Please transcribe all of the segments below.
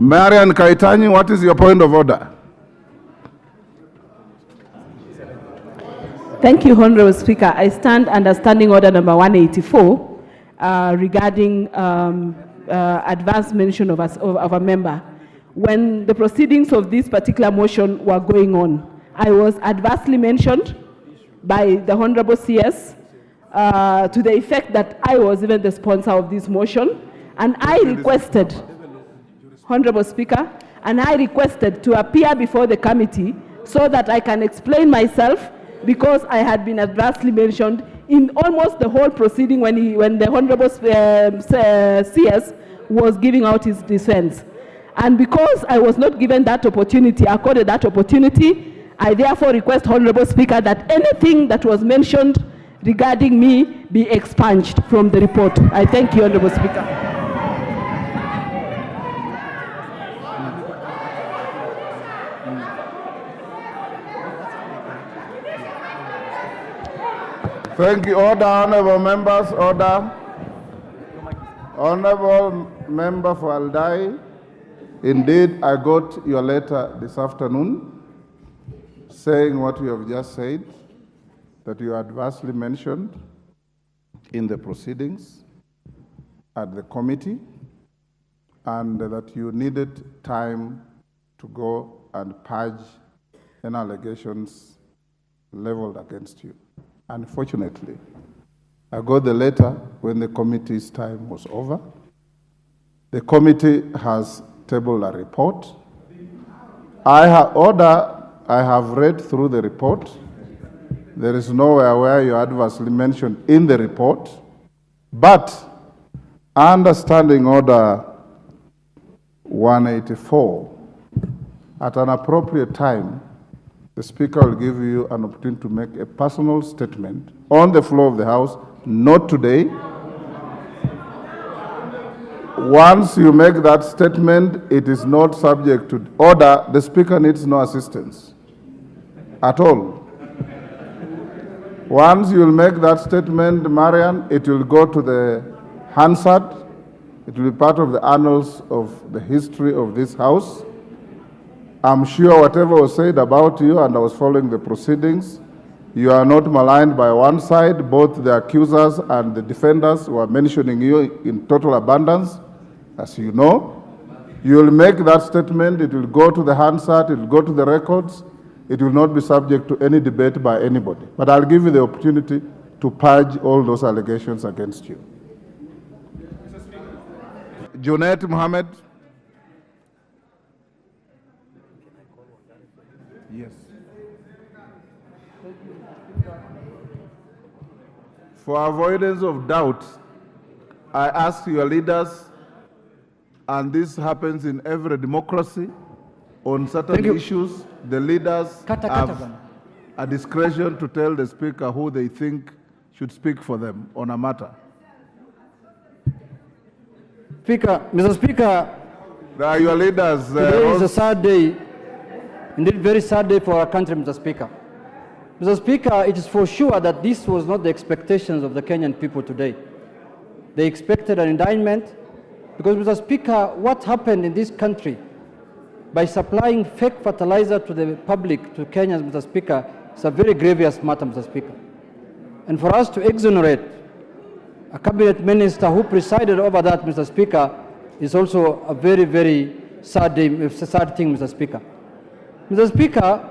Marriane Kitany, what is your point of order? Thank you, Honorable Speaker. I stand under Standing Order number 184 regarding advance mention of a member. When the proceedings of this particular motion were going on, I was adversely mentioned by the Honorable CS to the effect that I was even the sponsor of this motion, and I requested, Honorable Speaker, and I requested to appear before the committee so that I can explain myself, because I had been adversely mentioned in almost the whole proceeding when the Honorable CS was giving out his defense. And because I was not given that opportunity, accorded that opportunity, I therefore request, Honorable Speaker, that anything that was mentioned regarding me be expunged from the report. I thank you, Honorable Speaker. Thank you. Order, honorable members, order. Honorable member for Aldai, indeed, I got your letter this afternoon saying what you have just said, that you adversely mentioned in the proceedings at the committee, and that you needed time to go and purge any allegations leveled against you. Unfortunately, I got the letter when the committee's time was over. The committee has tabled a report. I have read through the report. There is nowhere where you adversely mentioned in the report, but under Standing Order 184, at an appropriate time, the Speaker will give you an opportunity to make a personal statement on the floor of the House, not today. Once you make that statement, it is not subject to order. The Speaker needs no assistance at all. Once you will make that statement, Marriane, it will go to the Hansard. It will be part of the annals of the history of this House. I'm sure whatever was said about you, and I was following the proceedings, you are not maligned by one side. Both the accusers and the defenders were mentioning you in total abundance, as you know. You will make that statement, it will go to the Hansard, it will go to the records, it will not be subject to any debate by anybody. But I'll give you the opportunity to purge all those allegations against you. Junaid Mohammed. Yes. For avoidance of doubt, I ask your leaders, and this happens in every democracy, on certain issues, the leaders have a discretion to tell the Speaker who they think should speak for them on a matter. Speaker, Mr. Speaker, your leaders. Today is a sad day. Indeed, very sad day for our country, Mr. Speaker. Mr. Speaker, it is for sure that this was not the expectations of the Kenyan people today. They expected an indictment because, Mr. Speaker, what happened in this country by supplying fake fertilizer to the public, to Kenyans, Mr. Speaker, is a very grievous matter, Mr. Speaker. And for us to exonerate a cabinet minister who presided over that, Mr. Speaker, is also a very, very sad thing, Mr. Speaker. Mr. Speaker,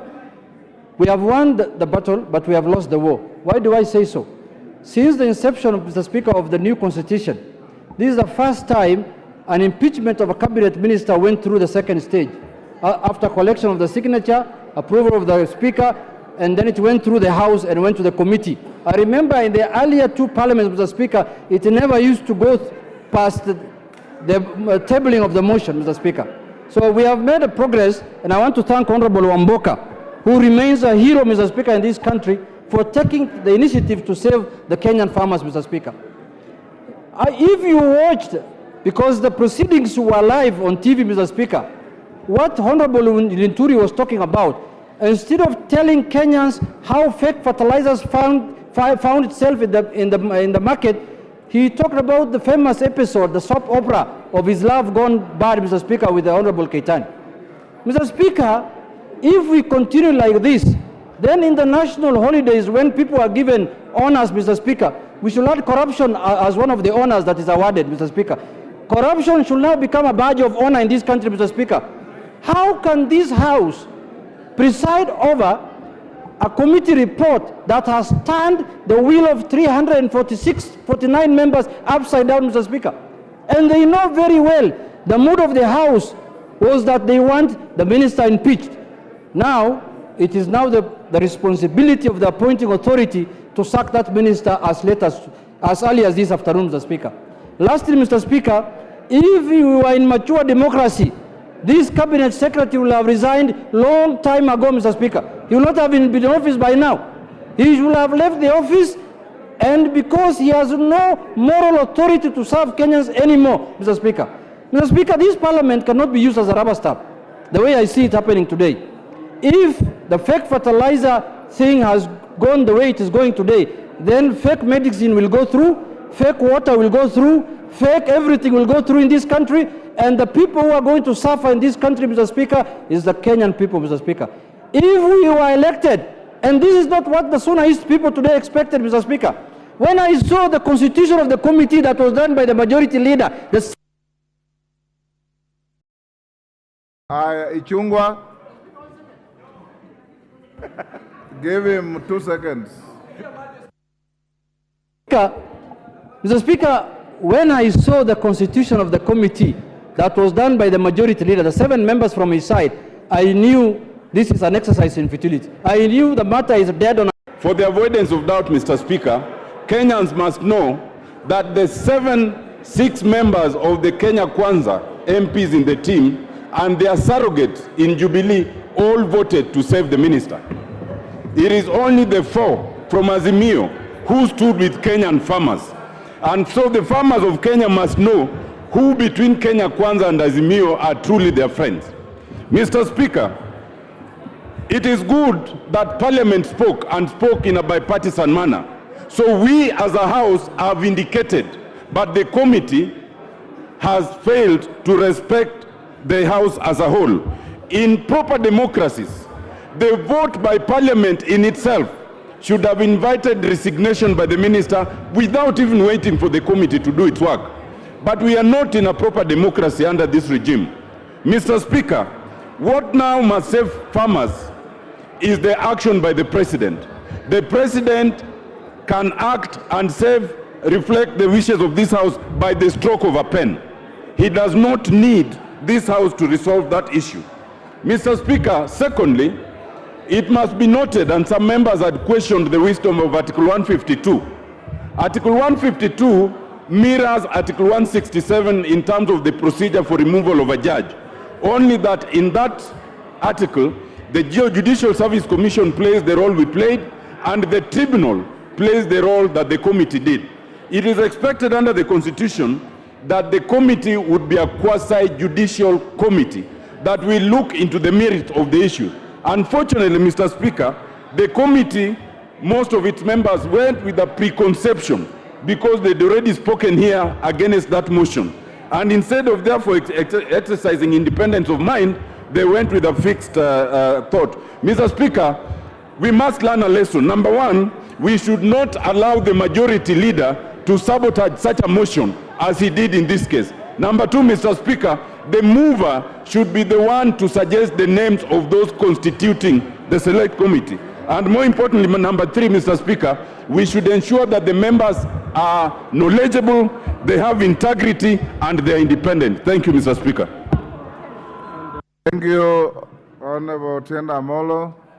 we have won the battle, but we have lost the war. Why do I say so? Since the inception, Mr. Speaker, of the new constitution, this is the first time an impeachment of a cabinet minister went through the second stage. After collection of the signature, approval of the Speaker, and then it went through the House and went to the committee. I remember in the earlier two parliaments, Mr. Speaker, it never used to go past the tabling of the motion, Mr. Speaker. So we have made a progress, and I want to thank Honorable Wamboka, who remains a hero, Mr. Speaker, in this country, for taking the initiative to save the Kenyan farmers, Mr. Speaker. If you watched, because the proceedings were live on TV, Mr. Speaker, what Honorable Linturi was talking about, instead of telling Kenyans how fake fertilizers found itself in the market, He talked about the famous episode, the soap opera of his love gone bad, Mr. Speaker, with the Honorable Kitany. Mr. Speaker, if we continue like this, then in the national holidays, when people are given honors, Mr. Speaker, we should add corruption as one of the honors that is awarded, Mr. Speaker. Corruption should now become a badge of honor in this country, Mr. Speaker. How can this House preside over a committee report that has turned the wheel of 49 members upside down, Mr. Speaker? And they know very well the mood of the House was that they want the minister impeached. Now, it is now the responsibility of the appointing authority to sack that minister as early as this afternoon, Mr. Speaker. Lastly, Mr. Speaker, if we were in mature democracy, this cabinet secretary will have resigned long time ago, Mr. Speaker. He will not have been in office by now. He should have left the office, and because he has no moral authority to serve Kenyans anymore, Mr. Speaker. Mr. Speaker, this parliament cannot be used as a rubber stamp, the way I see it happening today. If the fake fertilizer thing has gone the way it is going today, then fake medicine will go through, fake water will go through, fake everything will go through in this country, and the people who are going to suffer in this country, Mr. Speaker, is the Kenyan people, Mr. Speaker. If we were elected, and this is not what the Suna East people today expected, Mr. Speaker, when I saw the constitution of the committee that was done by the majority leader, Ichungwa, give him 2 seconds. Mr. Speaker, when I saw the constitution of the committee that was done by the majority leader, the 7 members from his side, I knew this is an exercise in futility. I knew the matter is dead on. For the avoidance of doubt, Mr. Speaker, Kenyans must know that the 6 members of the Kenya Kwanza MPs in the team and their surrogates in Jubilee all voted to save the minister. It is only the 4 from Azimio who stood with Kenyan farmers. And so the farmers of Kenya must know who between Kenya Kwanza and Azimio are truly their friends. Mr. Speaker, it is good that Parliament spoke and spoke in a bipartisan manner. So we as a House have indicated, but the committee has failed to respect the House as a whole. In proper democracies, the vote by Parliament in itself should have invited resignation by the minister without even waiting for the committee to do its work. But we are not in a proper democracy under this regime. Mr. Speaker, what now must save farmers is the action by the president. The president can act and reflect the wishes of this House by the stroke of a pen. He does not need this House to resolve that issue. Mr. Speaker, secondly, it must be noted, and some members had questioned the wisdom of Article 152. Article 152 mirrors Article 167 in terms of the procedure for removal of a judge. Only that in that article, the Judicial Service Commission plays the role we played, and the tribunal plays the role that the committee did. It is expected under the Constitution that the committee would be a quasi-judicial committee that will look into the merit of the issue. Unfortunately, Mr. Speaker, the committee, most of its members went with a preconception because they'd already spoken here against that motion. And instead of therefore exercising independence of mind, they went with a fixed thought. Mr. Speaker, we must learn a lesson. Number 1, we should not allow the majority leader to sabotage such a motion as he did in this case. Number 2, Mr. Speaker, the mover should be the one to suggest the names of those constituting the select committee. And more importantly, number 3, Mr. Speaker, we should ensure that the members are knowledgeable, they have integrity, and they are independent. Thank you, Mr. Speaker. Thank you, Honorable Tienda Amolo.